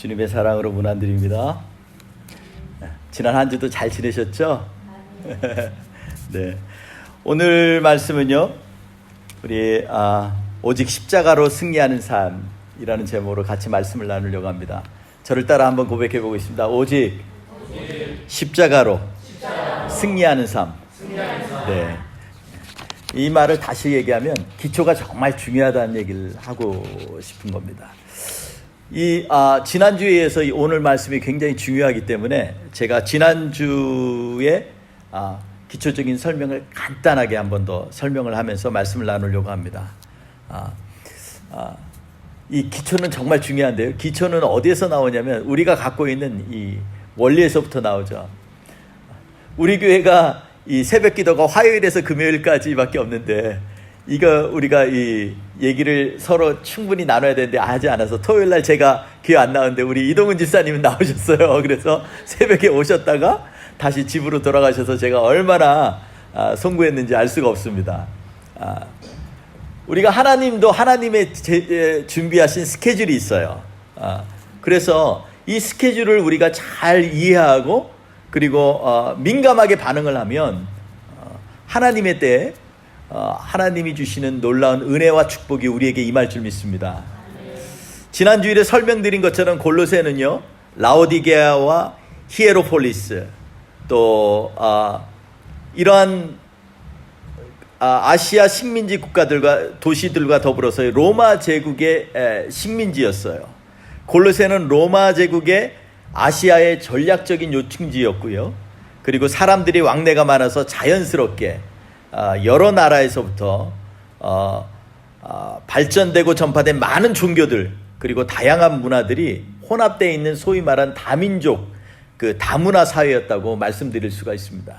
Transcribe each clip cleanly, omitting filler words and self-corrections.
주님의 사랑으로 문안드립니다. 지난 한 주도 잘 지내셨죠? 네. 오늘 말씀은요, 우리 오직 십자가로 승리하는 삶이라는 제목으로 같이 말씀을 나누려고 합니다. 저를 따라 한번 고백해 보겠습니다. 오직 십자가로 승리하는 삶. 네. 이 말을 다시 얘기하면 기초가 정말 중요하다는 얘기를 하고 싶은 겁니다. 지난주에 이어서 오늘 말씀이 굉장히 중요하기 때문에 제가 지난주에 기초적인 설명을 간단하게 한 번 더 설명을 하면서 말씀을 나누려고 합니다. 이 기초는 정말 중요한데요. 기초는 어디에서 나오냐면 우리가 갖고 있는 이 원리에서부터 나오죠. 우리 교회가 이 새벽 기도가 화요일에서 금요일까지밖에 없는데 이거 우리가 이 얘기를 서로 충분히 나눠야 되는데 하지 않아서 토요일 날 제가 교회 안 나오는데 우리 이동훈 집사님은 나오셨어요. 그래서 새벽에 오셨다가 다시 집으로 돌아가셔서 제가 얼마나 송구했는지 알 수가 없습니다. 우리가 하나님도 하나님의 준비하신 스케줄이 있어요. 그래서 이 스케줄을 우리가 잘 이해하고 그리고 민감하게 반응을 하면 하나님의 때에 하나님이 주시는 놀라운 은혜와 축복이 우리에게 임할 줄 믿습니다. 지난주일에 설명드린 것처럼 골로새는요, 라오디게아와 히에로폴리스 또 이러한 아시아 식민지 국가들과 도시들과 더불어서 로마 제국의 식민지였어요. 골로새는 로마 제국의 아시아의 전략적인 요충지였고요. 그리고 사람들이 왕래가 많아서 자연스럽게 여러 나라에서부터 발전되고 전파된 많은 종교들 그리고 다양한 문화들이 혼합되어 있는 소위 말하는 다민족 그 다문화 사회였다고 말씀드릴 수가 있습니다.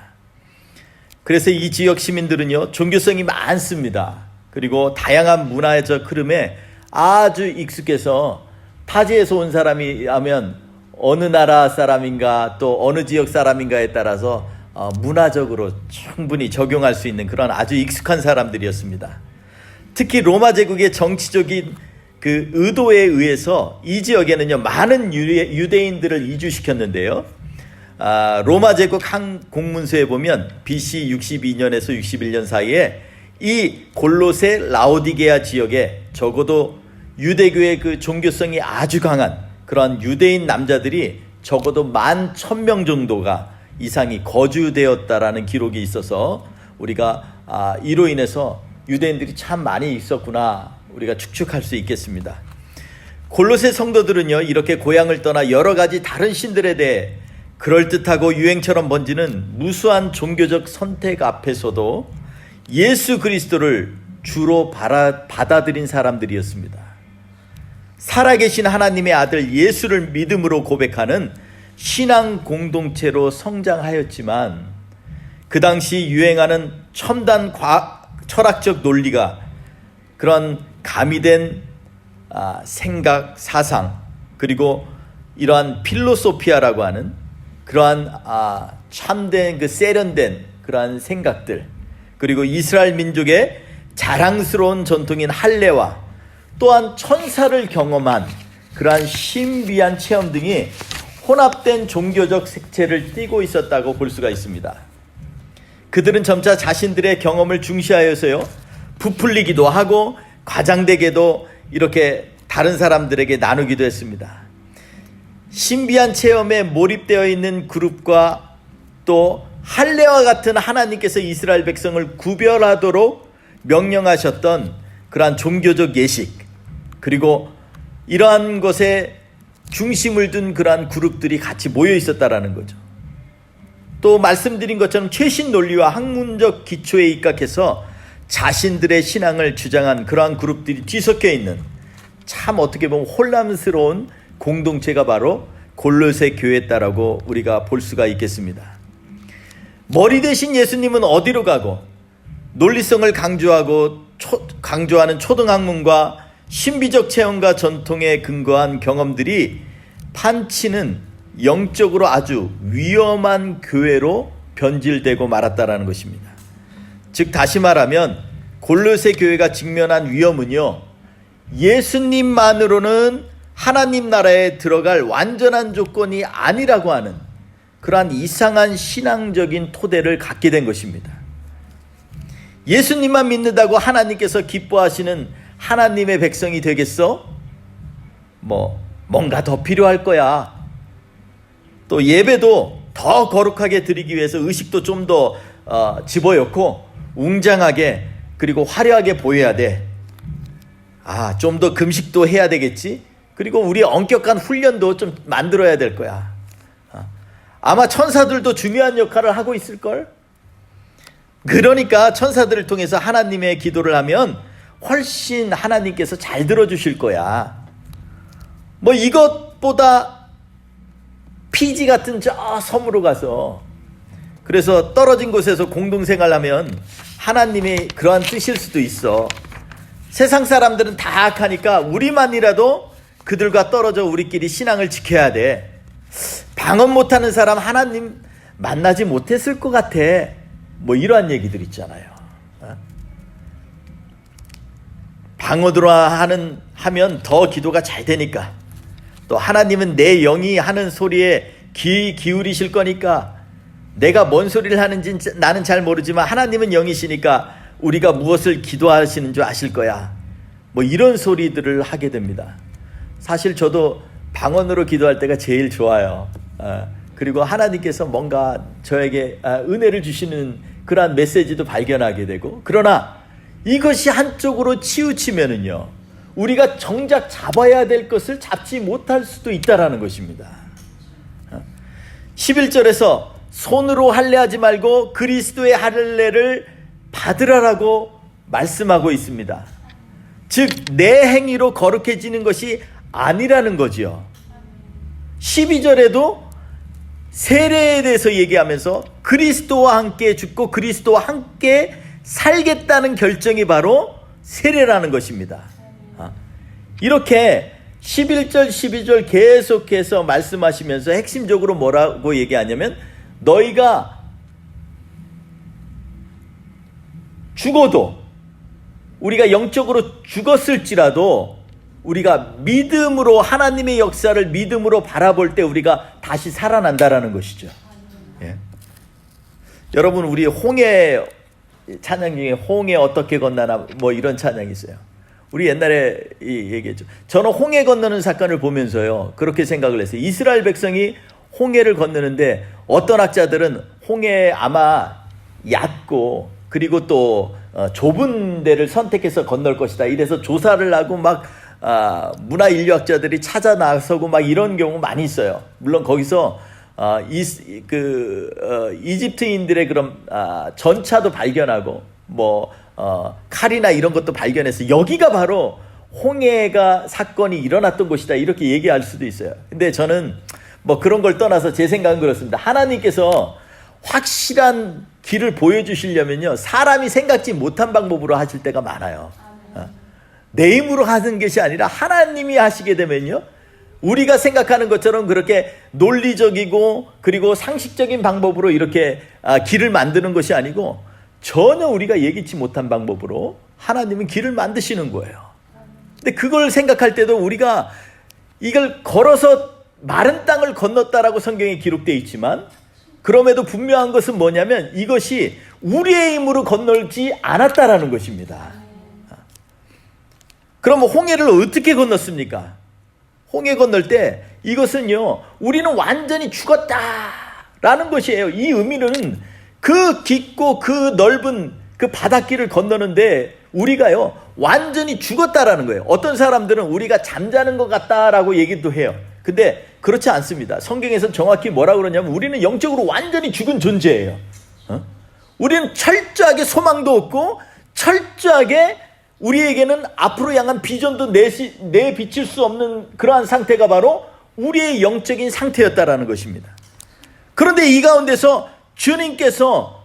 그래서 이 지역 시민들은요, 종교성이 많습니다. 그리고 다양한 문화적 흐름에 아주 익숙해서 타지에서 온 사람이 하면 어느 나라 사람인가 또 어느 지역 사람인가에 따라서 문화적으로 충분히 적용할 수 있는 그런 아주 익숙한 사람들이었습니다. 특히 로마 제국의 정치적인 그 의도에 의해서 이 지역에는요, 많은 유대인들을 이주시켰는데요. 로마 제국 한 공문서에 보면 BC 62년에서 61년 사이에 이 골로새 라오디게아 지역에 적어도 유대교의 그 종교성이 아주 강한 그러한 유대인 남자들이 적어도 11,000명 정도가 이상이 거주되었다라는 기록이 있어서 우리가 이로 인해서 유대인들이 참 많이 있었구나 우리가 추측할 수 있겠습니다. 골로새 성도들은요, 이렇게 고향을 떠나 여러 가지 다른 신들에 대해 그럴듯하고 유행처럼 번지는 무수한 종교적 선택 앞에서도 예수 그리스도를 주로 받아들인 사람들이었습니다. 살아계신 하나님의 아들 예수를 믿음으로 고백하는 신앙 공동체로 성장하였지만 그 당시 유행하는 첨단 철학적 논리가 그런 가미된 생각, 사상 그리고 이러한 필로소피아라고 하는 그러한 참된 그 세련된 그러한 생각들 그리고 이스라엘 민족의 자랑스러운 전통인 할례와 또한 천사를 경험한 그러한 신비한 체험 등이 혼합된 종교적 색채를 띠고 있었다고 볼 수가 있습니다. 그들은 점차 자신들의 경험을 중시하여서요, 부풀리기도 하고 과장되게도 이렇게 다른 사람들에게 나누기도 했습니다. 신비한 체험에 몰입되어 있는 그룹과 또 할례와 같은 하나님께서 이스라엘 백성을 구별하도록 명령하셨던 그러한 종교적 예식 그리고 이러한 것에 중심을 둔 그러한 그룹들이 같이 모여 있었다라는 거죠. 또 말씀드린 것처럼 최신 논리와 학문적 기초에 입각해서 자신들의 신앙을 주장한 그러한 그룹들이 뒤섞여 있는 참 어떻게 보면 혼란스러운 공동체가 바로 골로새 교회였다라고 우리가 볼 수가 있겠습니다. 머리 대신 예수님은 어디로 가고 논리성을 강조하는 초등학문과 신비적 체험과 전통에 근거한 경험들이 판치는 영적으로 아주 위험한 교회로 변질되고 말았다라는 것입니다. 즉 다시 말하면 골로새 교회가 직면한 위험은요, 예수님만으로는 하나님 나라에 들어갈 완전한 조건이 아니라고 하는 그러한 이상한 신앙적인 토대를 갖게 된 것입니다. 예수님만 믿는다고 하나님께서 기뻐하시는 하나님의 백성이 되겠어? 뭔가 더 필요할 거야. 또 예배도 더 거룩하게 드리기 위해서 의식도 좀 더 집어넣고 웅장하게 그리고 화려하게 보여야 돼. 좀 더 금식도 해야 되겠지. 그리고 우리 엄격한 훈련도 좀 만들어야 될 거야. 아마 천사들도 중요한 역할을 하고 있을걸? 그러니까 천사들을 통해서 하나님의 기도를 하면 훨씬 하나님께서 잘 들어주실 거야. 이것보다 피지 같은 저 섬으로 가서 그래서 떨어진 곳에서 공동생활하면 하나님의 그러한 뜻일 수도 있어. 세상 사람들은 다 악하니까 우리만이라도 그들과 떨어져 우리끼리 신앙을 지켜야 돼. 방언 못하는 사람 하나님 만나지 못했을 것 같아. 이러한 얘기들 있잖아요. 방언으로 하면 더 기도가 잘 되니까. 또 하나님은 내 영이 하는 소리에 귀 기울이실 거니까 내가 뭔 소리를 하는지 나는 잘 모르지만 하나님은 영이시니까 우리가 무엇을 기도하시는 줄 아실 거야. 이런 소리들을 하게 됩니다. 사실 저도 방언으로 기도할 때가 제일 좋아요. 그리고 하나님께서 뭔가 저에게 은혜를 주시는 그러한 메시지도 발견하게 되고, 그러나 이것이 한쪽으로 치우치면은요, 우리가 정작 잡아야 될 것을 잡지 못할 수도 있다라는 것입니다. 11절에서 손으로 할례하지 말고 그리스도의 할례를 받으라라고 말씀하고 있습니다. 즉 내 행위로 거룩해지는 것이 아니라는 거지요. 12절에도 세례에 대해서 얘기하면서 그리스도와 함께 죽고 그리스도와 함께 살겠다는 결정이 바로 세례라는 것입니다. 이렇게 11절 12절 계속해서 말씀하시면서 핵심적으로 뭐라고 얘기하냐면, 너희가 죽어도, 우리가 영적으로 죽었을지라도 우리가 믿음으로 하나님의 역사를 믿음으로 바라볼 때 우리가 다시 살아난다라는 것이죠. 예. 여러분, 우리 홍해 찬양 중에 홍해 어떻게 건너나 이런 찬양이 있어요. 우리 옛날에 얘기했죠. 저는 홍해 건너는 사건을 보면서요, 그렇게 생각을 했어요. 이스라엘 백성이 홍해를 건너는데 어떤 학자들은 홍해 아마 얕고 그리고 또 좁은 데를 선택해서 건널 것이다, 이래서 조사를 하고 막 문화인류학자들이 찾아 나서고 막 이런 경우 많이 있어요. 물론 거기서 이집트인들의 그런 전차도 발견하고 칼이나 이런 것도 발견해서 여기가 바로 홍해가 사건이 일어났던 곳이다, 이렇게 얘기할 수도 있어요. 근데 저는 그런 걸 떠나서 제 생각은 그렇습니다. 하나님께서 확실한 길을 보여주시려면요, 사람이 생각지 못한 방법으로 하실 때가 많아요. 내 힘으로 하는 것이 아니라 하나님이 하시게 되면요, 우리가 생각하는 것처럼 그렇게 논리적이고 그리고 상식적인 방법으로 이렇게 길을 만드는 것이 아니고 전혀 우리가 예기치 못한 방법으로 하나님은 길을 만드시는 거예요. 근데 그걸 생각할 때도 우리가 이걸 걸어서 마른 땅을 건넜다라고 성경에 기록되어 있지만, 그럼에도 분명한 것은 뭐냐면 이것이 우리의 힘으로 건널지 않았다라는 것입니다. 그럼 홍해를 어떻게 건넜습니까? 홍해 건널 때 이것은요, 우리는 완전히 죽었다라는 것이에요. 이 의미는 그 깊고 그 넓은 그 바닷길을 건너는데 우리가요 완전히 죽었다라는 거예요. 어떤 사람들은 우리가 잠자는 것 같다라고 얘기도 해요. 근데 그렇지 않습니다. 성경에서는 정확히 뭐라고 그러냐면 우리는 영적으로 완전히 죽은 존재예요. 우리는 철저하게 소망도 없고 철저하게 우리에게는 앞으로 향한 비전도 내비칠 수 없는 그러한 상태가 바로 우리의 영적인 상태였다라는 것입니다. 그런데 이 가운데서 주님께서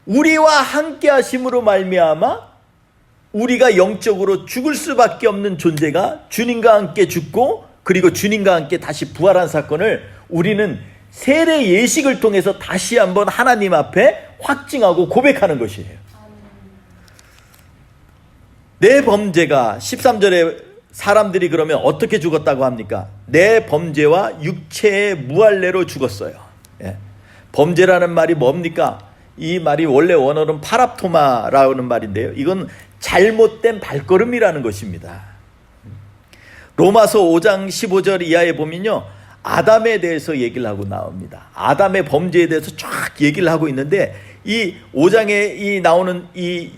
우리와 함께 하심으로 말미암아 우리가 영적으로 죽을 수밖에 없는 존재가 주님과 함께 죽고 그리고 주님과 함께 다시 부활한 사건을 우리는 세례 예식을 통해서 다시 한번 하나님 앞에 확증하고 고백하는 것이에요. 내 범죄가 13절에 사람들이 그러면 어떻게 죽었다고 합니까? 내 범죄와 육체의 무할례로 죽었어요. 예. 범죄라는 말이 뭡니까? 이 말이 원래 원어는 파랍토마라는 말인데요. 이건 잘못된 발걸음이라는 것입니다. 로마서 5장 15절 이하에 보면요, 아담에 대해서 얘기를 하고 나옵니다. 아담의 범죄에 대해서 쫙 얘기를 하고 있는데, 이 5장에 나오는 이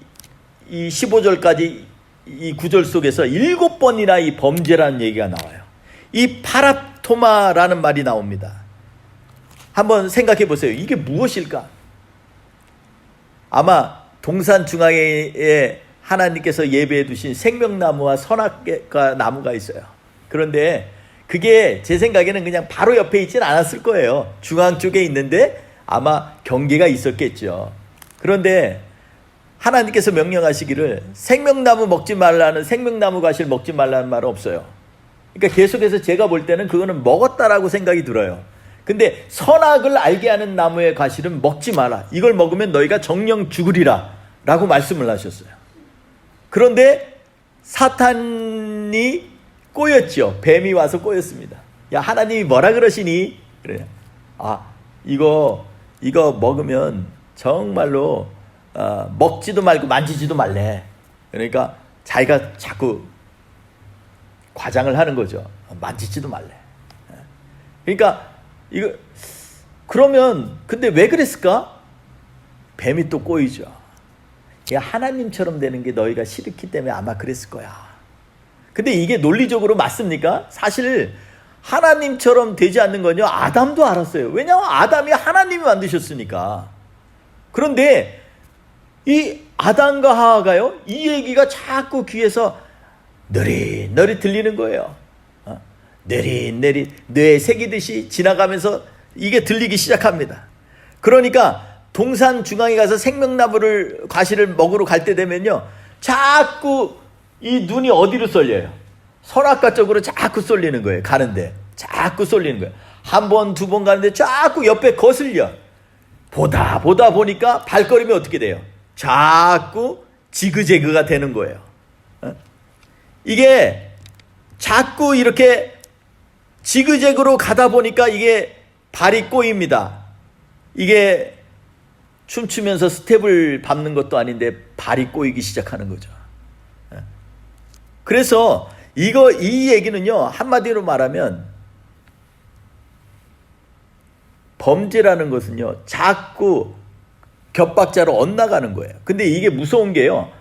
15절까지 이 구절 속에서 7번이나 이 범죄라는 얘기가 나와요. 이 파랍토마라는 말이 나옵니다. 한번 생각해 보세요. 이게 무엇일까? 아마 동산 중앙에 하나님께서 예배해 두신 생명나무와 선악과 나무가 있어요. 그런데 그게 제 생각에는 그냥 바로 옆에 있지는 않았을 거예요. 중앙 쪽에 있는데 아마 경계가 있었겠죠. 그런데 하나님께서 명령하시기를 생명나무 먹지 말라는, 생명나무 과실 먹지 말라는 말은 없어요. 그러니까 계속해서 제가 볼 때는 그거는 먹었다라고 생각이 들어요. 근데 선악을 알게 하는 나무의 과실은 먹지 마라. 이걸 먹으면 너희가 정령 죽으리라 라고 말씀을 하셨어요. 그런데 사탄이 꼬였죠. 뱀이 와서 꼬였습니다. 야, 하나님이 뭐라 그러시니? 그래요. 이거 먹으면 정말로 먹지도 말고 만지지도 말래. 그러니까 자기가 자꾸 과장을 하는 거죠. 만지지도 말래. 그러니까 그러면 근데 왜 그랬을까? 뱀이 또 꼬이죠. 야, 하나님처럼 되는 게 너희가 싫기 때문에 아마 그랬을 거야. 근데 이게 논리적으로 맞습니까? 사실 하나님처럼 되지 않는 건요, 아담도 알았어요. 왜냐하면 아담이 하나님이 만드셨으니까. 그런데 이 아담과 하와가요, 이 얘기가 자꾸 귀에서 너릿너릿 들리는 거예요. 내릿내릿 뇌에 새기듯이 지나가면서 이게 들리기 시작합니다. 그러니까 동산 중앙에 가서 생명나무를 과실을 먹으러 갈 때 되면요, 자꾸 이 눈이 어디로 쏠려요? 선악과 쪽으로 자꾸 쏠리는 거예요. 가는데 자꾸 쏠리는 거예요. 한 번, 두 번 가는데 자꾸 옆에 거슬려. 보다 보니까 발걸음이 어떻게 돼요? 자꾸 지그재그가 되는 거예요. 이게 자꾸 이렇게 지그재그로 가다 보니까 이게 발이 꼬입니다. 이게 춤추면서 스텝을 밟는 것도 아닌데 발이 꼬이기 시작하는 거죠. 그래서 이 얘기는요, 한마디로 말하면 범죄라는 것은요, 자꾸 겹박자로 엇나가는 거예요. 근데 이게 무서운 게요,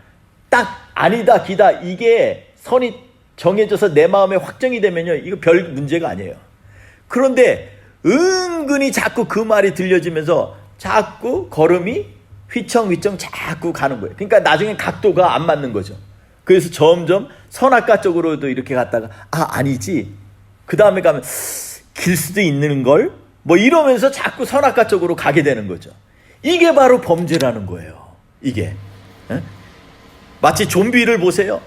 딱 아니다 기다 이게 선이 정해져서 내 마음에 확정이 되면요, 이거 별 문제가 아니에요. 그런데 은근히 자꾸 그 말이 들려지면서 자꾸 걸음이 휘청휘청 자꾸 가는 거예요. 그러니까 나중에 각도가 안 맞는 거죠. 그래서 점점 선악과 쪽으로도 이렇게 갔다가 아니지, 그 다음에 가면 길 수도 있는 걸 뭐 이러면서 자꾸 선악과 쪽으로 가게 되는 거죠. 이게 바로 범죄라는 거예요. 이게 마치 좀비를 보세요.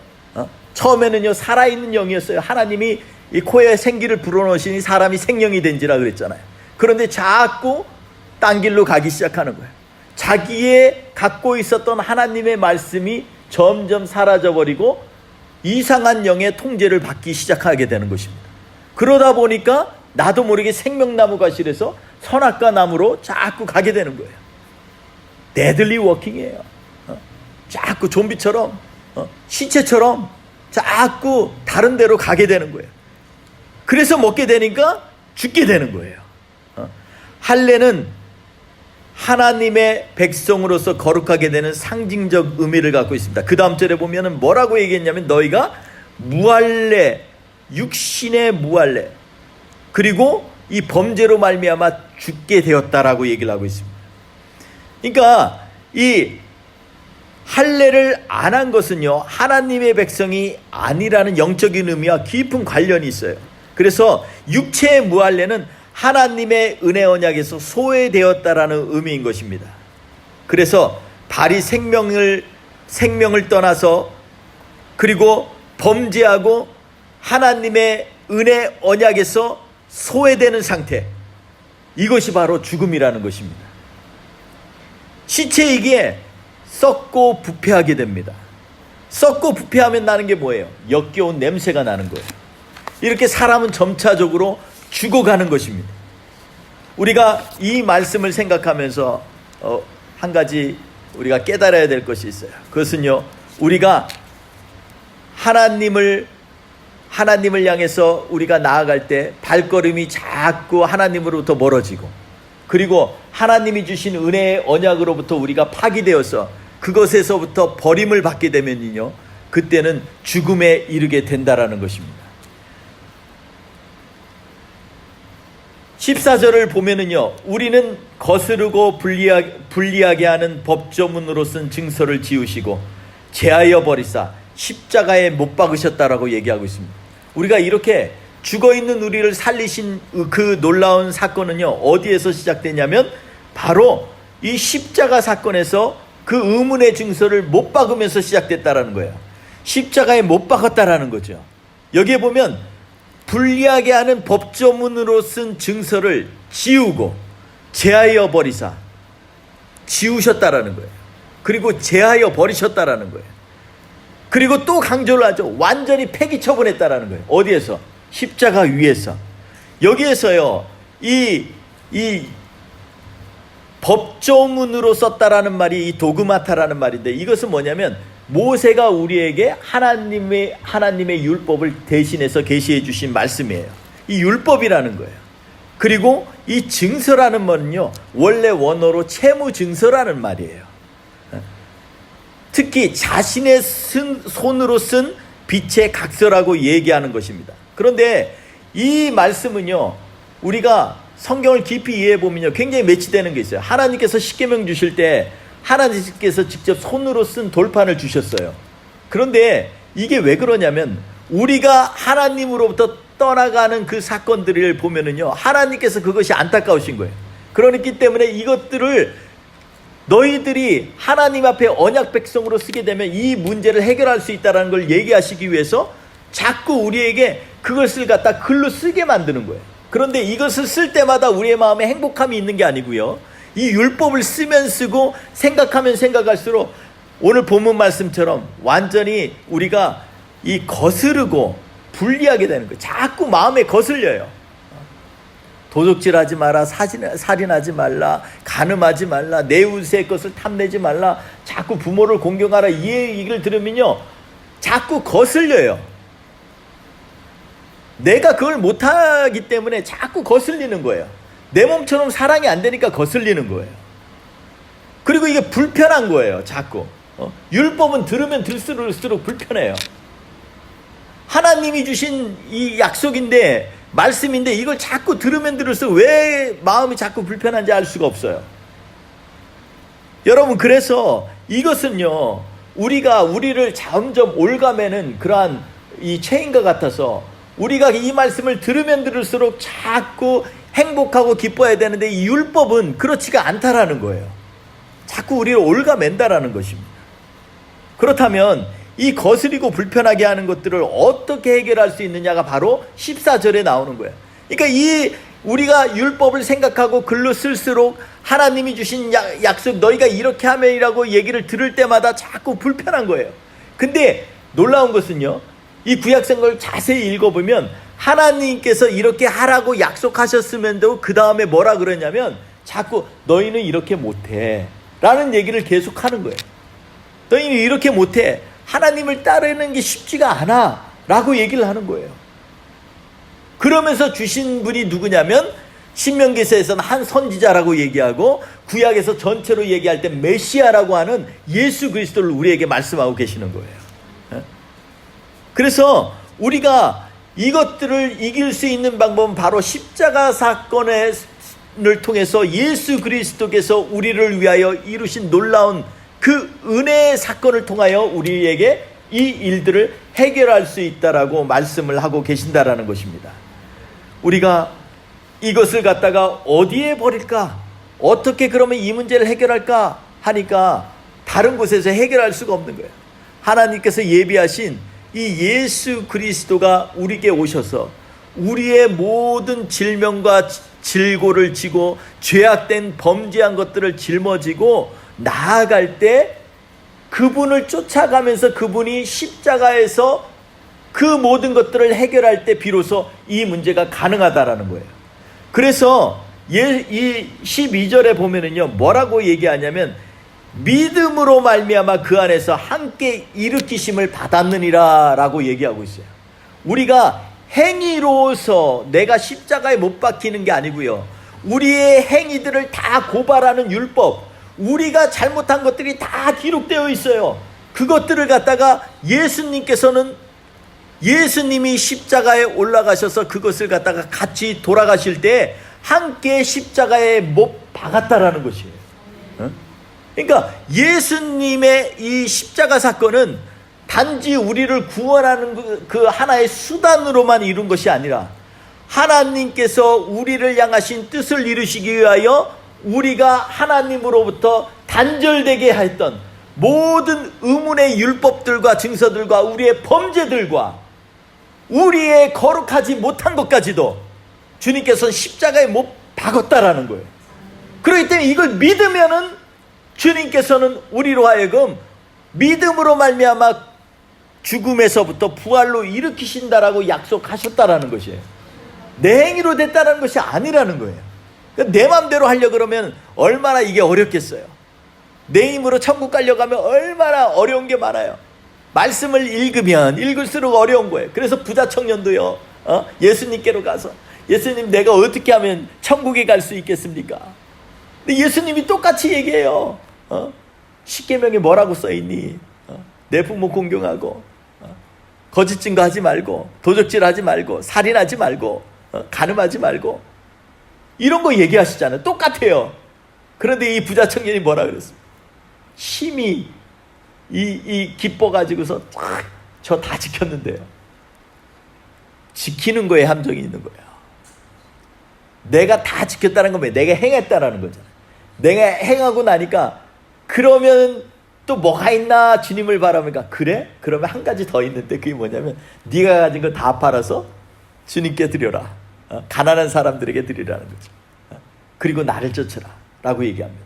처음에는요, 살아있는 영이었어요. 하나님이 이 코에 생기를 불어넣으시니 사람이 생명이 된지라 그랬잖아요. 그런데 자꾸 딴 길로 가기 시작하는 거예요. 자기의 갖고 있었던 하나님의 말씀이 점점 사라져버리고 이상한 영의 통제를 받기 시작하게 되는 것입니다. 그러다 보니까 나도 모르게 생명나무 과실에서 선악과 나무로 자꾸 가게 되는 거예요. 데들리 워킹이에요. 자꾸 좀비처럼, 시체처럼 자꾸 다른 데로 가게 되는 거예요. 그래서 먹게 되니까 죽게 되는 거예요. 할례는 하나님의 백성으로서 거룩하게 되는 상징적 의미를 갖고 있습니다. 그 다음 절에 보면은 뭐라고 얘기했냐면, 너희가 무할례, 육신의 무할례, 그리고 이 범죄로 말미암아 죽게 되었다라고 얘기를 하고 있습니다. 그러니까 이 할례를 안 한 것은요, 하나님의 백성이 아니라는 영적인 의미와 깊은 관련이 있어요. 그래서 육체의 무할례는 하나님의 은혜 언약에서 소외되었다라는 의미인 것입니다. 그래서 발이 생명을 떠나서, 그리고 범죄하고 하나님의 은혜 언약에서 소외되는 상태, 이것이 바로 죽음이라는 것입니다. 시체이기에 썩고 부패하게 됩니다. 썩고 부패하면 나는 게 뭐예요? 역겨운 냄새가 나는 거예요. 이렇게 사람은 점차적으로 죽어가는 것입니다. 우리가 이 말씀을 생각하면서 한 가지 우리가 깨달아야 될 것이 있어요. 그것은요, 우리가 하나님을 향해서 우리가 나아갈 때 발걸음이 자꾸 하나님으로부터 멀어지고, 그리고 하나님이 주신 은혜의 언약으로부터 우리가 파기되어서 그것에서부터 버림을 받게 되면요, 그때는 죽음에 이르게 된다라는 것입니다. 14절을 보면은요, 우리는 거스르고 불리하게 하는 법조문으로 쓴 증서를 지우시고 제하여 버리사 십자가에 못 박으셨다라고 얘기하고 있습니다. 우리가 이렇게 죽어있는 우리를 살리신 그 놀라운 사건은요, 어디에서 시작되냐면 바로 이 십자가 사건에서 그 의문의 증서를 못 박으면서 시작됐다라는 거예요. 십자가에 못 박았다라는 거죠. 여기에 보면 불리하게 하는 법조문으로 쓴 증서를 지우고 제하여 버리사, 지우셨다라는 거예요. 그리고 제하여 버리셨다라는 거예요. 그리고 또 강조를 하죠. 완전히 폐기 처분했다라는 거예요. 어디에서? 십자가 위에서. 여기에서요, 이 법조문으로 썼다라는 말이 이 도그마타라는 말인데, 이것은 뭐냐면 모세가 우리에게 하나님의 율법을 대신해서 계시해 주신 말씀이에요. 이 율법이라는 거예요. 그리고 이 증서라는 말은요, 원래 원어로 채무 증서라는 말이에요. 특히 자신의 손으로 쓴 빛의 각서라고 얘기하는 것입니다. 그런데 이 말씀은요, 우리가 성경을 깊이 이해해 보면요, 굉장히 매치되는 게 있어요. 하나님께서 십계명 주실 때 하나님께서 직접 손으로 쓴 돌판을 주셨어요. 그런데 이게 왜 그러냐면, 우리가 하나님으로부터 떠나가는 그 사건들을 보면은요, 하나님께서 그것이 안타까우신 거예요. 그렇기 때문에 이것들을 너희들이 하나님 앞에 언약 백성으로 쓰게 되면 이 문제를 해결할 수 있다는 걸 얘기하시기 위해서 자꾸 우리에게 그것을 갖다 글로 쓰게 만드는 거예요. 그런데 이것을 쓸 때마다 우리의 마음에 행복함이 있는 게 아니고요, 이 율법을 쓰면 쓰고 생각하면 생각할수록 오늘 본문 말씀처럼 완전히 우리가 이 거스르고 불리하게 되는 거예요. 자꾸 마음에 거슬려요. 도둑질하지 마라, 살인하지 말라, 간음하지 말라, 내 이웃의 것을 탐내지 말라, 자꾸 부모를 공경하라, 이 얘기를 들으면요, 자꾸 거슬려요. 내가 그걸 못하기 때문에 자꾸 거슬리는 거예요. 내 몸처럼 사랑이 안 되니까 거슬리는 거예요. 그리고 이게 불편한 거예요. 자꾸 율법은 들으면 들을수록 불편해요. 하나님이 주신 이 약속인데, 말씀인데, 이걸 자꾸 들으면 들을수록 왜 마음이 자꾸 불편한지 알 수가 없어요. 여러분, 그래서 이것은요, 우리를 점점 올가매는 그러한 이 체인과 같아서, 우리가 이 말씀을 들으면 들을수록 자꾸 행복하고 기뻐해야 되는데, 이 율법은 그렇지가 않다라는 거예요. 자꾸 우리를 올가맨다라는 것입니다. 그렇다면 이 거스리고 불편하게 하는 것들을 어떻게 해결할 수 있느냐가 바로 14절에 나오는 거예요. 그러니까 우리가 율법을 생각하고 글로 쓸수록 하나님이 주신 약속, 너희가 이렇게 하면이라고 얘기를 들을 때마다 자꾸 불편한 거예요. 근데 놀라운 것은요, 이 구약성경을 자세히 읽어보면 하나님께서 이렇게 하라고 약속하셨으면도 그 다음에 뭐라 그러냐면 자꾸 너희는 이렇게 못해 라는 얘기를 계속 하는 거예요. 너희는 이렇게 못해, 하나님을 따르는 게 쉽지가 않아 라고 얘기를 하는 거예요. 그러면서 주신 분이 누구냐면, 신명기서에서는 한 선지자라고 얘기하고 구약에서 전체로 얘기할 때 메시아라고 하는 예수 그리스도를 우리에게 말씀하고 계시는 거예요. 그래서 우리가 이것들을 이길 수 있는 방법은 바로 십자가 사건을 통해서 예수 그리스도께서 우리를 위하여 이루신 놀라운 그 은혜의 사건을 통하여 우리에게 이 일들을 해결할 수 있다라고 말씀을 하고 계신다라는 것입니다. 우리가 이것을 갖다가 어디에 버릴까? 어떻게 그러면 이 문제를 해결할까? 하니까 다른 곳에서 해결할 수가 없는 거예요. 하나님께서 예비하신 이 예수 그리스도가 우리에게 오셔서 우리의 모든 질병과 질고를 지고 죄악된 범죄한 것들을 짊어지고 나아갈 때 그분을 쫓아가면서 그분이 십자가에서 그 모든 것들을 해결할 때 비로소 이 문제가 가능하다라는 거예요. 그래서 이 12절에 보면은요, 뭐라고 얘기하냐면 믿음으로 말미암아 그 안에서 함께 일으키심을 받았느니라 라고 얘기하고 있어요. 우리가 행위로서 내가 십자가에 못 박히는 게 아니고요, 우리의 행위들을 다 고발하는 율법, 우리가 잘못한 것들이 다 기록되어 있어요. 그것들을 갖다가 예수님이 십자가에 올라가셔서 그것을 갖다가 같이 돌아가실 때 함께 십자가에 못 박았다라는 것이에요. 그러니까 예수님의 이 십자가 사건은 단지 우리를 구원하는 그 하나의 수단으로만 이룬 것이 아니라 하나님께서 우리를 향하신 뜻을 이루시기 위하여 우리가 하나님으로부터 단절되게 했던 모든 의문의 율법들과 증서들과 우리의 범죄들과 우리의 거룩하지 못한 것까지도 주님께서는 십자가에 못 박았다라는 거예요. 그렇기 때문에 이걸 믿으면은 주님께서는 우리로 하여금 믿음으로 말미암아 죽음에서부터 부활로 일으키신다라고 약속하셨다라는 것이에요. 내 행위로 됐다라는 것이 아니라는 거예요. 내 마음대로 하려고 그러면 얼마나 이게 어렵겠어요. 내 힘으로 천국 가려고 하면 얼마나 어려운 게 많아요. 말씀을 읽으면 읽을수록 어려운 거예요. 그래서 부자 청년도요, 예수님께로 가서 예수님, 내가 어떻게 하면 천국에 갈 수 있겠습니까? 근데 예수님이 똑같이 얘기해요. 십계명에 뭐라고 써있니? 내 부모 공경하고, 거짓 증거하지 말고, 도적질하지 말고, 살인하지 말고, 간음하지 말고, 이런 거 얘기하시잖아요. 똑같아요. 그런데 이 부자 청년이 뭐라 그랬어요? 심히 기뻐가지고서 저 다 지켰는데요. 지키는 거에 함정이 있는 거예요. 내가 다 지켰다는 건 뭐예요? 내가 행했다라는 거잖아요. 내가 행하고 나니까 그러면 또 뭐가 있나 주님을 바라니까, 그래? 그러면 한 가지 더 있는데 그게 뭐냐면 네가 가진 거 다 팔아서 주님께 드려라. 가난한 사람들에게 드리라는 거죠. 그리고 나를 쫓으라 라고 얘기합니다.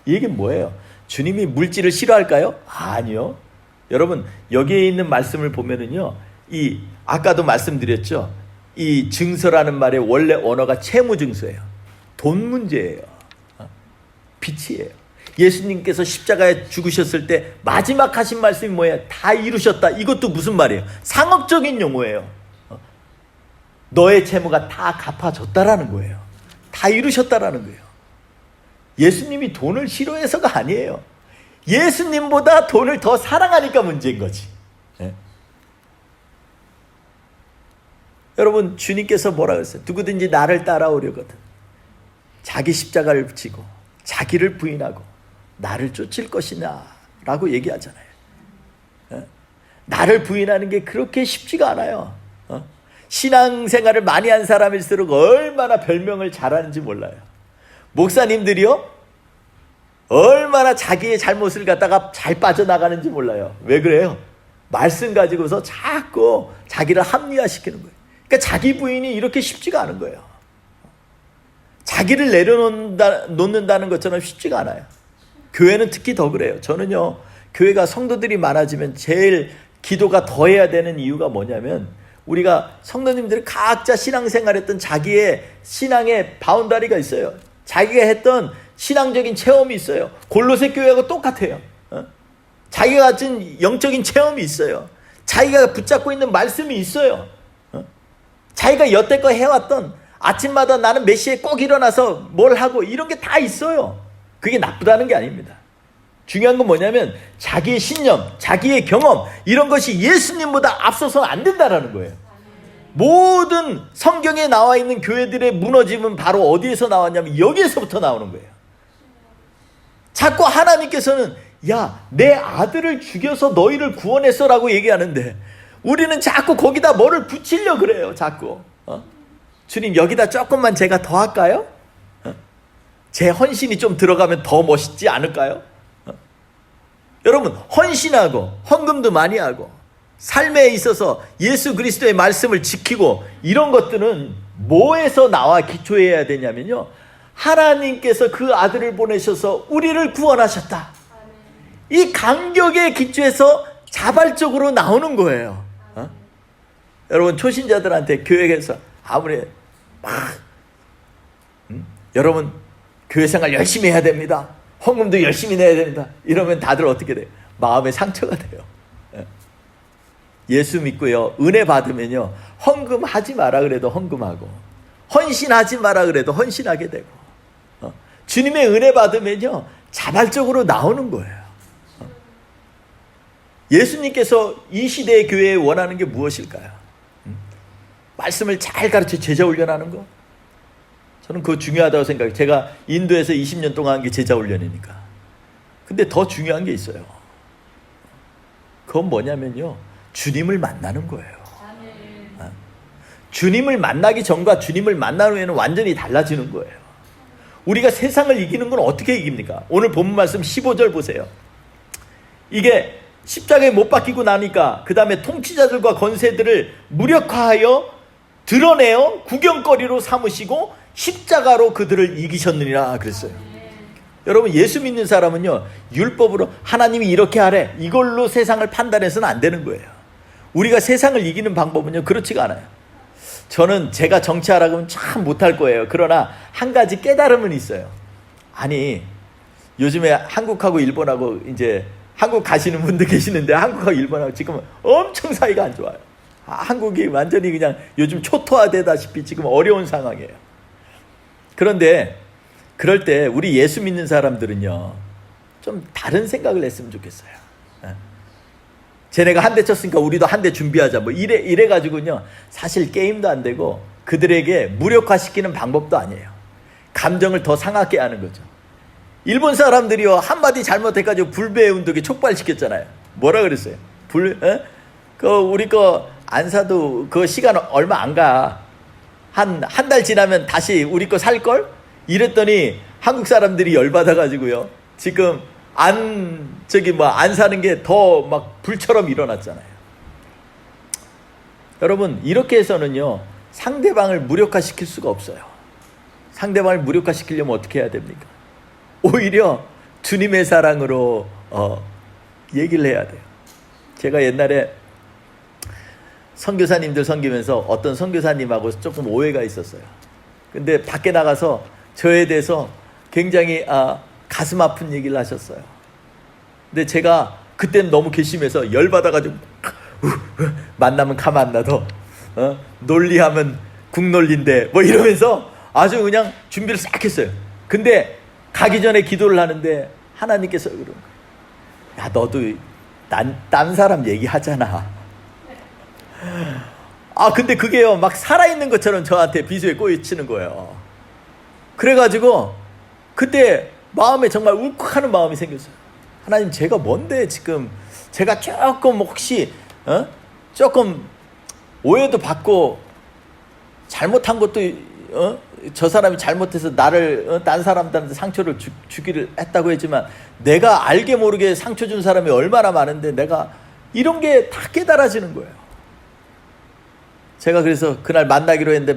이 얘기는 뭐예요? 주님이 물질을 싫어할까요? 아니요. 여러분, 여기에 있는 말씀을 보면은요, 아까도 말씀드렸죠. 이 증서라는 말의 원래 언어가 채무증서예요. 돈 문제예요. 빚이에요. 예수님께서 십자가에 죽으셨을 때 마지막 하신 말씀이 뭐예요? 다 이루셨다. 이것도 무슨 말이에요? 상업적인 용어예요. 너의 채무가 다 갚아졌다라는 거예요. 다 이루셨다라는 거예요. 예수님이 돈을 싫어해서가 아니에요. 예수님보다 돈을 더 사랑하니까 문제인 거지. 네? 여러분, 주님께서 뭐라 그랬어요? 누구든지 나를 따라오려거든 자기 십자가를 지고 자기를 부인하고 나를 쫓을 것이냐 라고 얘기하잖아요. 나를 부인하는 게 그렇게 쉽지가 않아요. 신앙생활을 많이 한 사람일수록 얼마나 별명을 잘하는지 몰라요. 목사님들이요, 얼마나 자기의 잘못을 갖다가 잘 빠져나가는지 몰라요. 왜 그래요? 말씀 가지고서 자꾸 자기를 합리화시키는 거예요. 그러니까 자기 부인이 이렇게 쉽지가 않은 거예요. 자기를 내려놓는다는 것처럼 쉽지가 않아요. 교회는 특히 더 그래요. 저는요, 교회가 성도들이 많아지면 제일 기도가 더 해야 되는 이유가 뭐냐면, 우리가 성도님들이 각자 신앙생활했던 자기의 신앙의 바운다리가 있어요. 자기가 했던 신앙적인 체험이 있어요. 골로새 교회하고 똑같아요. 자기가 가진 영적인 체험이 있어요. 자기가 붙잡고 있는 말씀이 있어요. 자기가 여태껏 해왔던, 아침마다 나는 몇 시에 꼭 일어나서 뭘 하고, 이런 게 다 있어요. 그게 나쁘다는 게 아닙니다. 중요한 건 뭐냐면 자기의 신념, 자기의 경험, 이런 것이 예수님보다 앞서서는 안 된다라는 거예요. 모든 성경에 나와 있는 교회들의 무너짐은 바로 어디에서 나왔냐면 여기에서부터 나오는 거예요. 자꾸 하나님께서는 야, 내 아들을 죽여서 너희를 구원했어 라고 얘기하는데, 우리는 자꾸 거기다 뭐를 붙이려고 그래요. 자꾸 주님, 여기다 조금만 제가 더 할까요? 제 헌신이 좀 들어가면 더 멋있지 않을까요? 여러분, 헌신하고 헌금도 많이 하고 삶에 있어서 예수 그리스도의 말씀을 지키고, 이런 것들은 뭐에서 나와 기초해야 되냐면요, 하나님께서 그 아들을 보내셔서 우리를 구원하셨다. 이 간격의 기초에서 자발적으로 나오는 거예요. 여러분, 초신자들한테 교회에서 아무리 여러분 교회 생활 열심히 해야 됩니다, 헌금도 열심히 내야 됩니다, 이러면 다들 어떻게 돼요? 마음에 상처가 돼요. 예수 믿고요, 은혜 받으면요, 헌금하지 마라 그래도 헌금하고, 헌신하지 마라 그래도 헌신하게 되고, 주님의 은혜 받으면요 자발적으로 나오는 거예요. 예수님께서 이 시대의 교회에 원하는 게 무엇일까요? 말씀을 잘 가르쳐 제자 훈련하는 거? 저는 그거 중요하다고 생각해요. 제가 인도에서 20년 동안 한 게 제자 훈련이니까. 근데 더 중요한 게 있어요. 그건 뭐냐면요, 주님을 만나는 거예요. 주님을 만나기 전과 주님을 만난 후에는 완전히 달라지는 거예요. 우리가 세상을 이기는 건 어떻게 이깁니까? 오늘 본문 말씀 15절 보세요. 이게 십자가에 못 박히고 나니까 그 다음에 통치자들과 권세들을 무력화하여 드러내어 구경거리로 삼으시고 십자가로 그들을 이기셨느니라 그랬어요. 여러분, 예수 믿는 사람은요, 율법으로 하나님이 이렇게 하래, 이걸로 세상을 판단해서는 안 되는 거예요. 우리가 세상을 이기는 방법은요, 그렇지가 않아요. 저는 제가 정치하라고 하면 참 못할 거예요. 그러나 한 가지 깨달음은 있어요. 아니, 요즘에 한국하고 일본하고, 이제 한국 가시는 분들 계시는데 한국하고 일본하고 지금 엄청 사이가 안 좋아요. 한국이 완전히 그냥 요즘 초토화되다시피 지금 어려운 상황이에요. 그런데 그럴 때 우리 예수 믿는 사람들은요, 좀 다른 생각을 했으면 좋겠어요. 쟤네가 한 대 쳤으니까 우리도 한 대 준비하자, 뭐 이래 가지고요, 사실 게임도 안 되고 그들에게 무력화시키는 방법도 아니에요. 감정을 더 상하게 하는 거죠. 일본 사람들이요, 한마디 잘못해가지고 불매 운동에 촉발시켰잖아요. 뭐라 그랬어요? 우리 거 안 사도 그 시간 얼마 안 가. 한 달 지나면 다시 우리 거 살걸? 이랬더니 한국 사람들이 열받아가지고요, 지금 안 사는 게 더 막 불처럼 일어났잖아요. 여러분, 이렇게 해서는요, 상대방을 무력화시킬 수가 없어요. 상대방을 무력화시키려면 어떻게 해야 됩니까? 오히려 주님의 사랑으로 얘기를 해야 돼요. 제가 옛날에 선교사님들 섬기면서 어떤 선교사님하고 조금 오해가 있었어요. 근데 밖에 나가서 저에 대해서 굉장히 가슴 아픈 얘기를 하셨어요. 근데 제가 그때는 너무 괘씸해서 열받아가지고 만나면 가만 안 놔둬, 논리하면 국논리인데 뭐 이러면서 아주 그냥 준비를 싹 했어요. 근데 가기 전에 기도를 하는데 하나님께서 그런 거예요. 야, 너도 딴 사람 얘기하잖아. 근데 그게요, 막 살아있는 것처럼 저한테 비수에 꼬이치는 거예요. 그래가지고 그때 마음에 정말 울컥하는 마음이 생겼어요. 하나님, 제가 뭔데 지금 제가 조금 혹시 조금 오해도 받고 잘못한 것도 저 사람이 잘못해서 나를 딴 사람들한테 상처를 주기를 했다고 했지만, 내가 알게 모르게 상처 준 사람이 얼마나 많은데 내가 이런 게 다 깨달아지는 거예요. 제가 그래서 그날 만나기로 했는데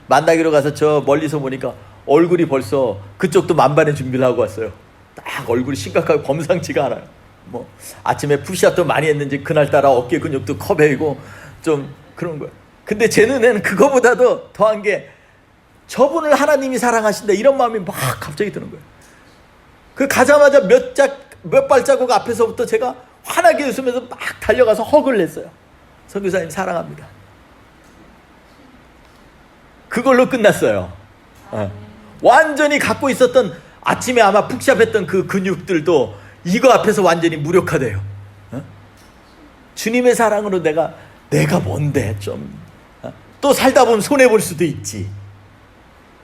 만나기로 가서 저 멀리서 보니까 얼굴이 벌써 그쪽도 만반의 준비를 하고 왔어요. 딱 얼굴이 심각하고 범상치가 않아요. 뭐 아침에 푸시업도 많이 했는지 그날따라 어깨 근육도 커 보이고 좀 그런 거예요. 근데 제 눈에는 그거보다도 더한 게, 저분을 하나님이 사랑하신다 이런 마음이 막 갑자기 드는 거예요. 그 가자마자 몇 발자국 앞에서부터 제가 환하게 웃으면서 막 달려가서 허그를 했어요. 선교사님 사랑합니다. 그걸로 끝났어요. 완전히 갖고 있었던, 아침에 아마 푹샵했던 그 근육들도 이거 앞에서 완전히 무력화돼요. 주님의 사랑으로 내가 뭔데 또 살다 보면 손해볼 수도 있지.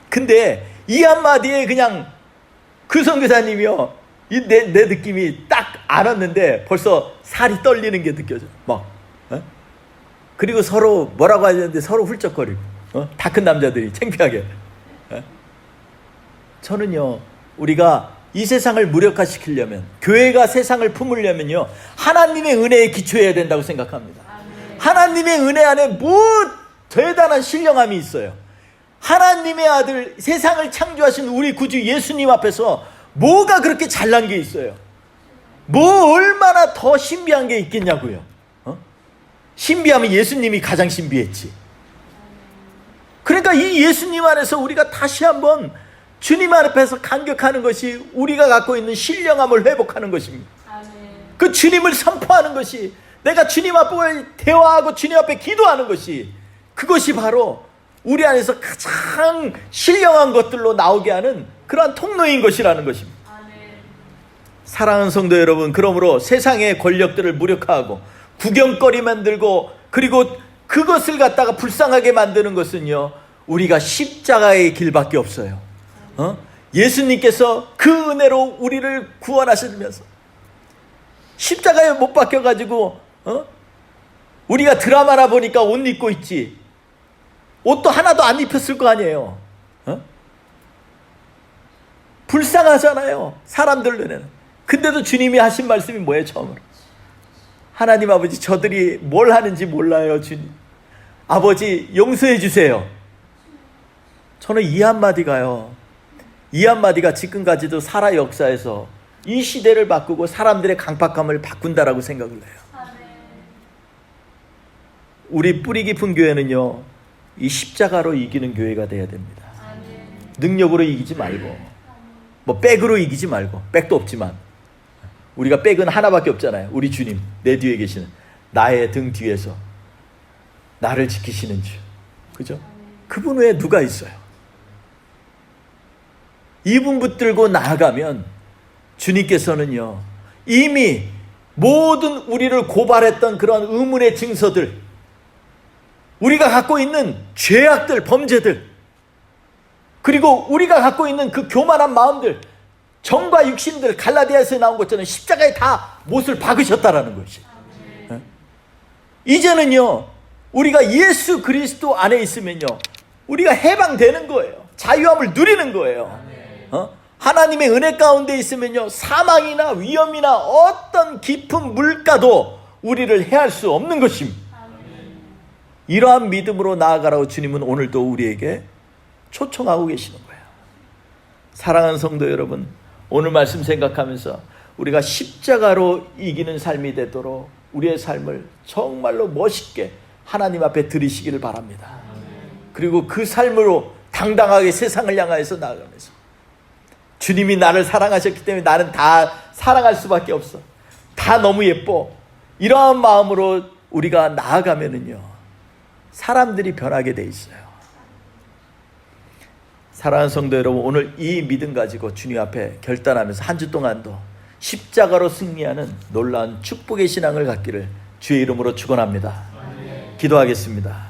근데 이 한마디에 그냥 그 선교사님이요, 내 느낌이 딱 알았는데 벌써 살이 떨리는 게 느껴져. 그리고 서로 뭐라고 하는데 서로 훌쩍거리고, 다 큰 남자들이 창피하게. 저는요, 우리가 이 세상을 무력화시키려면, 교회가 세상을 품으려면요, 하나님의 은혜에 기초해야 된다고 생각합니다. 하나님의 은혜 안에 뭐 대단한 신령함이 있어요. 하나님의 아들, 세상을 창조하신 우리 구주 예수님 앞에서 뭐가 그렇게 잘난 게 있어요? 뭐 얼마나 더 신비한 게 있겠냐고요. 신비하면 예수님이 가장 신비했지. 그러니까 이 예수님 안에서 우리가 다시 한번 주님 앞에서 감격하는 것이 우리가 갖고 있는 신령함을 회복하는 것입니다. 그 주님을 선포하는 것이, 내가 주님 앞에 대화하고 주님 앞에 기도하는 것이, 그것이 바로 우리 안에서 가장 신령한 것들로 나오게 하는 그러한 통로인 것이라는 것입니다. 사랑하는 성도 여러분, 그러므로 세상의 권력들을 무력화하고 구경거리 만들고 그리고 그것을 갖다가 불쌍하게 만드는 것은요, 우리가 십자가의 길밖에 없어요. 예수님께서 그 은혜로 우리를 구원하시면서 십자가에 못 박혀가지고 우리가 드라마나 보니까 옷 입고 있지, 옷도 하나도 안 입혔을 거 아니에요. 불쌍하잖아요, 사람들 눈에는. 근데도 주님이 하신 말씀이 뭐예요? 처음으로, 하나님 아버지, 저들이 뭘 하는지 몰라요. 주님, 아버지 용서해 주세요. 저는 이 한마디가요, 이 한마디가 지금까지도 살아 역사에서 이 시대를 바꾸고 사람들의 강팍함을 바꾼다라고 생각을 해요. 우리 뿌리 깊은 교회는요, 이 십자가로 이기는 교회가 돼야 됩니다. 능력으로 이기지 말고, 뭐 백으로 이기지 말고, 백도 없지만 우리가 백은 하나밖에 없잖아요. 우리 주님, 내 뒤에 계시는, 나의 등 뒤에서 나를 지키시는 주, 그죠? 그분 외에 누가 있어요? 이분 붙들고 나아가면 주님께서는요, 이미 모든 우리를 고발했던 그런 의문의 증서들, 우리가 갖고 있는 죄악들, 범죄들, 그리고 우리가 갖고 있는 그 교만한 마음들, 정과 육신들, 갈라디아에서 나온 것처럼 십자가에 다 못을 박으셨다라는 것이. 이제는요, 우리가 예수 그리스도 안에 있으면요, 우리가 해방되는 거예요. 자유함을 누리는 거예요. 하나님의 은혜 가운데 있으면요, 사망이나 위험이나 어떤 깊은 물가도 우리를 해할 수 없는 것입니다. 이러한 믿음으로 나아가라고 주님은 오늘도 우리에게 초청하고 계시는 거예요. 사랑하는 성도 여러분, 오늘 말씀 생각하면서 우리가 십자가로 이기는 삶이 되도록 우리의 삶을 정말로 멋있게 하나님 앞에 드리시기를 바랍니다. 그리고 그 삶으로 당당하게 세상을 향하여서 나아가면서, 주님이 나를 사랑하셨기 때문에 나는 다 사랑할 수밖에 없어, 다 너무 예뻐, 이러한 마음으로 우리가 나아가면은요, 사람들이 변하게 돼 있어요. 사랑하는 성도 여러분, 오늘 이 믿음 가지고 주님 앞에 결단하면서 한 주 동안도 십자가로 승리하는 놀라운 축복의 신앙을 갖기를 주의 이름으로 축원합니다. 기도하겠습니다.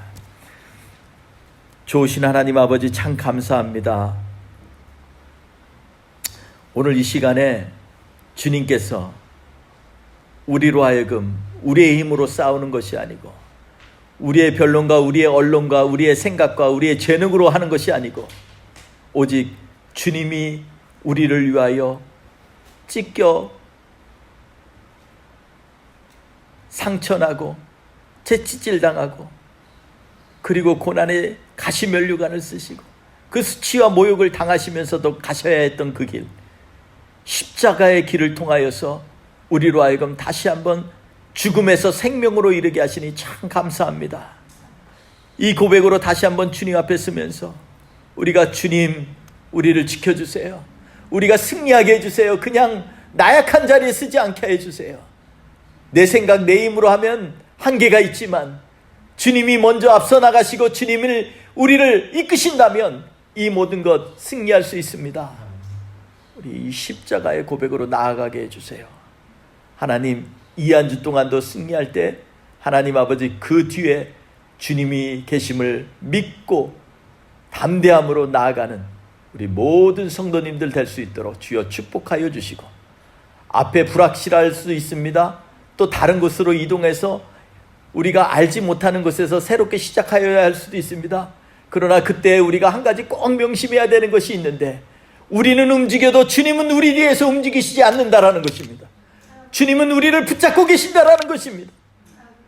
좋으신 하나님 아버지, 참 감사합니다. 오늘 이 시간에 주님께서 우리로 하여금 우리의 힘으로 싸우는 것이 아니고, 우리의 변론과 우리의 언론과 우리의 생각과 우리의 재능으로 하는 것이 아니고, 오직 주님이 우리를 위하여 찢겨 상처나고 채찍질당하고 그리고 고난의 가시면류관을 쓰시고 그 수치와 모욕을 당하시면서도 가셔야 했던 그 길, 십자가의 길을 통하여서 우리로 하여금 다시 한번 죽음에서 생명으로 이르게 하시니 참 감사합니다. 이 고백으로 다시 한번 주님 앞에 서면서 우리가, 주님, 우리를 지켜주세요. 우리가 승리하게 해주세요. 그냥 나약한 자리에 쓰지 않게 해주세요. 내 생각, 내 힘으로 하면 한계가 있지만 주님이 먼저 앞서 나가시고 주님을 우리를 이끄신다면 이 모든 것 승리할 수 있습니다. 우리 이 십자가의 고백으로 나아가게 해주세요. 하나님, 이 한 주 동안도 승리할 때 하나님 아버지, 그 뒤에 주님이 계심을 믿고 담대함으로 나아가는 우리 모든 성도님들 될 수 있도록 주여 축복하여 주시고, 앞에 불확실할 수 있습니다. 또 다른 곳으로 이동해서 우리가 알지 못하는 곳에서 새롭게 시작하여야 할 수도 있습니다. 그러나 그때 우리가 한 가지 꼭 명심해야 되는 것이 있는데, 우리는 움직여도 주님은 우리 뒤에서 움직이시지 않는다라는 것입니다. 주님은 우리를 붙잡고 계신다라는 것입니다.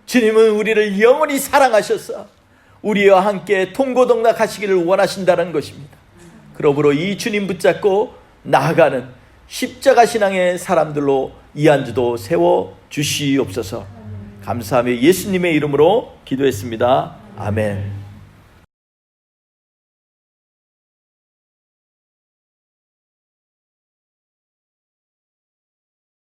주님은 우리를 영원히 사랑하셔서 우리와 함께 통고동락하시기를 원하신다는 것입니다. 그러므로 이 주님 붙잡고 나아가는 십자가 신앙의 사람들로 이한주도 세워 주시옵소서. 감사하며 예수님의 이름으로 기도했습니다. 아멘.